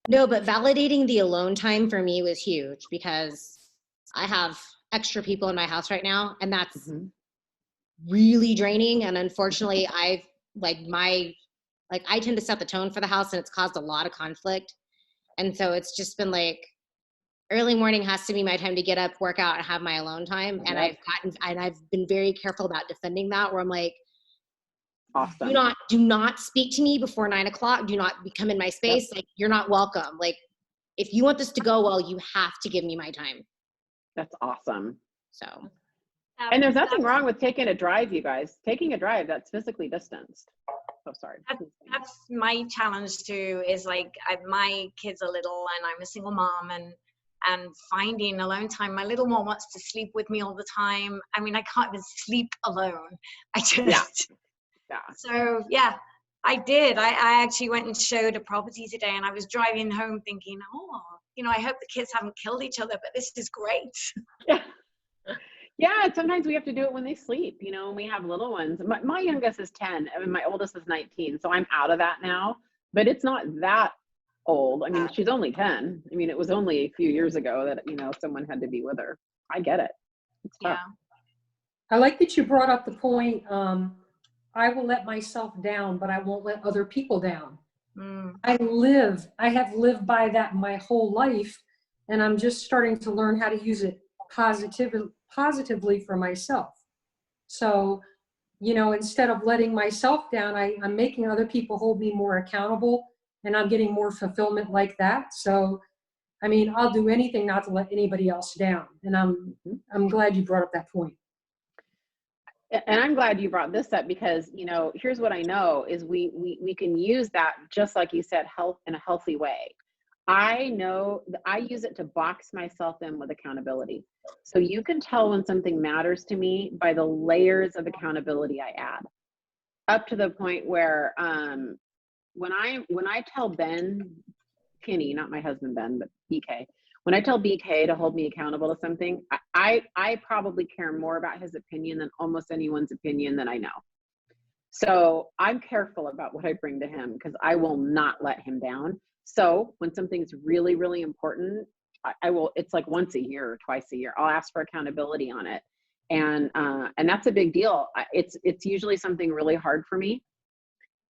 No, but validating the alone time for me was huge, because I have extra people in my house right now, and that's really draining. And unfortunately, I tend to set the tone for the house, and it's caused a lot of conflict. And so it's just been like, early morning has to be my time to get up, work out, and have my alone time. And I've been very careful about defending that, where I'm like, awesome. Do not speak to me before 9 o'clock. Do not come in my space. Yep. Like, you're not welcome. Like, if you want this to go well, you have to give me my time. That's awesome. So. And there's nothing wrong with taking a drive, you guys. Taking a drive that's physically distanced. Oh, sorry. That's my challenge too, is like, my kids are little and I'm a single mom, and finding alone time. My little one wants to sleep with me all the time. I mean, I can't even sleep alone. I just, yeah. So yeah, I did. I actually went and showed a property today, and I was driving home thinking, oh, you know, I hope the kids haven't killed each other, but this is great. Yeah. Yeah, sometimes we have to do it when they sleep, you know, and we have little ones. My youngest is 10, and my oldest is 19, so I'm out of that now, but it's not that old. I mean, she's only 10. I mean, it was only a few years ago that, you know, someone had to be with her. I get it. It's tough. Yeah. I like that you brought up the point, I will let myself down, but I won't let other people down. I have lived by that my whole life, and I'm just starting to learn how to use it positively for myself. So, you know, instead of letting myself down, I'm making other people hold me more accountable, and I'm getting more fulfillment like that. So, I mean, I'll do anything not to let anybody else down. And I'm glad you brought up that point. And I'm glad you brought this up, because, you know, here's what I know is we can use that, just like you said, in a healthy way. I know I use it to box myself in with accountability. So you can tell when something matters to me by the layers of accountability I add, up to the point where when I tell Ben Kinney, not my husband Ben, but BK, when I tell BK to hold me accountable to something, I probably care more about his opinion than almost anyone's opinion that I know. So I'm careful about what I bring to him because I will not let him down. So when something's really, really important, I will, it's like once a year or twice a year, I'll ask for accountability on it. And that's a big deal. It's usually something really hard for me.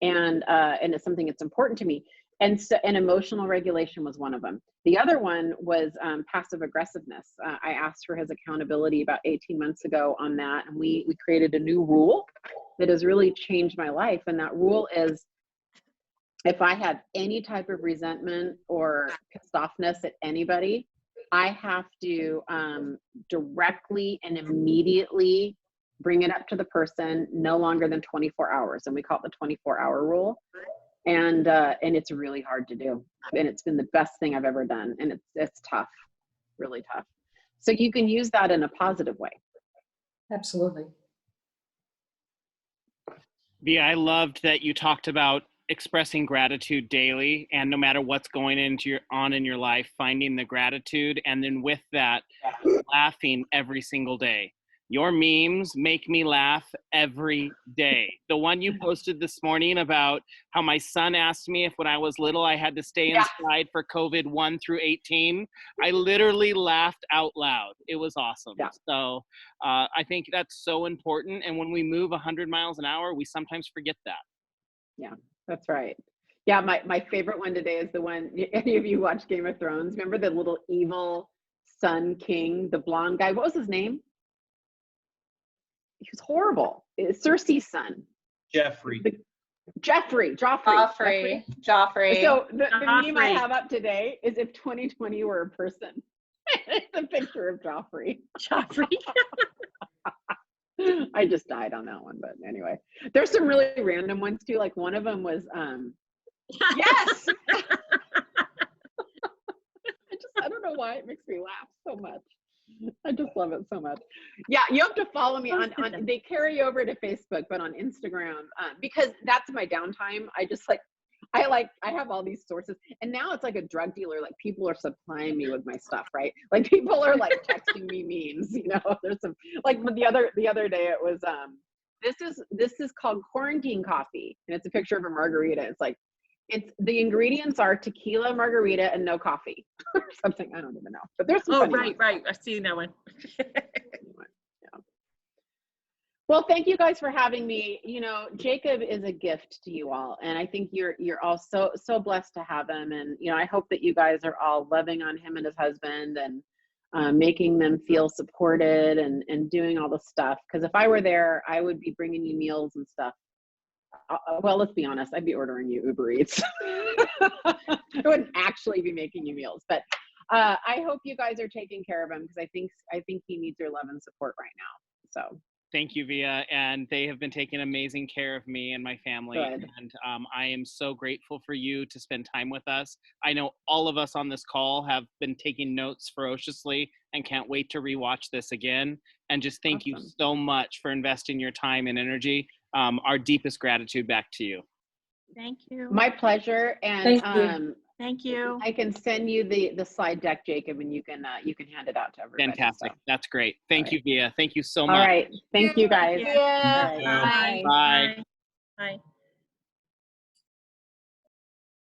And it's something that's important to me. And so, and emotional regulation was one of them. The other one was passive aggressiveness. I asked for his accountability about 18 months ago on that. And we created a new rule that has really changed my life. And that rule is, if I have any type of resentment or pissed offness at anybody, I have to directly and immediately bring it up to the person no longer than 24 hours. And we call it the 24-hour rule. And it's really hard to do. And it's been the best thing I've ever done. And it's tough, really tough. So you can use that in a positive way. Absolutely. Vija, I loved that you talked about expressing gratitude daily, and no matter what's going on in your life, finding the gratitude, and then with that, laughing every single day. Your memes make me laugh every day. The one you posted this morning about how my son asked me if when I was little I had to stay inside for COVID 1 through 18. I literally laughed out loud. It was awesome. Yeah. So I think that's so important. And when we move 100 miles an hour, we sometimes forget that. Yeah, that's right. Yeah, my favorite one today is the one, any of you watch Game of Thrones? Remember the little evil Sun King, the blonde guy? What was his name? He was horrible. It's Cersei's son. Joffrey. Joffrey. So the meme I have up today is if 2020 were a person. It's a picture of Joffrey. I just died on that one, but anyway. There's some really random ones too. Like one of them was, yes! I don't know why it makes me laugh so much. I just love it so much. Yeah, you have to follow me on they carry over to Facebook, but on Instagram, because that's my downtime. I have all these sources, and now it's like a drug dealer. Like people are supplying me with my stuff, right? Like people are like texting me memes, you know. There's some, like the other day it was this is called quarantine coffee, and it's a picture of a margarita. It's like, it's the ingredients are tequila, margarita, and no coffee or something. I don't even know, but there's some funny ones. I've seen that one. Yeah. Well, thank you guys for having me. You know, Jacob is a gift to you all, and I think you're all so blessed to have him. And you know, I hope that you guys are all loving on him and his husband, and making them feel supported, and doing all the stuff. Because if I were there, I would be bringing you meals and stuff. Well, let's be honest, I'd be ordering you Uber Eats. I wouldn't actually be making you meals, but I hope you guys are taking care of him, because I think he needs your love and support right now. So thank you, Vija, and they have been taking amazing care of me and my family. Good. And I am so grateful for you to spend time with us. I know all of us on this call have been taking notes ferociously and can't wait to rewatch this again. And just thank you so much for investing your time and energy. Our deepest gratitude back to you. Thank you. My pleasure. And thank you. I can send you the slide deck, Jacob, and you can hand it out to everybody. Fantastic. So. That's great. Thank you, Vija. Thank you so much. All right. Thank you, guys. Yeah. All right. Bye. Bye.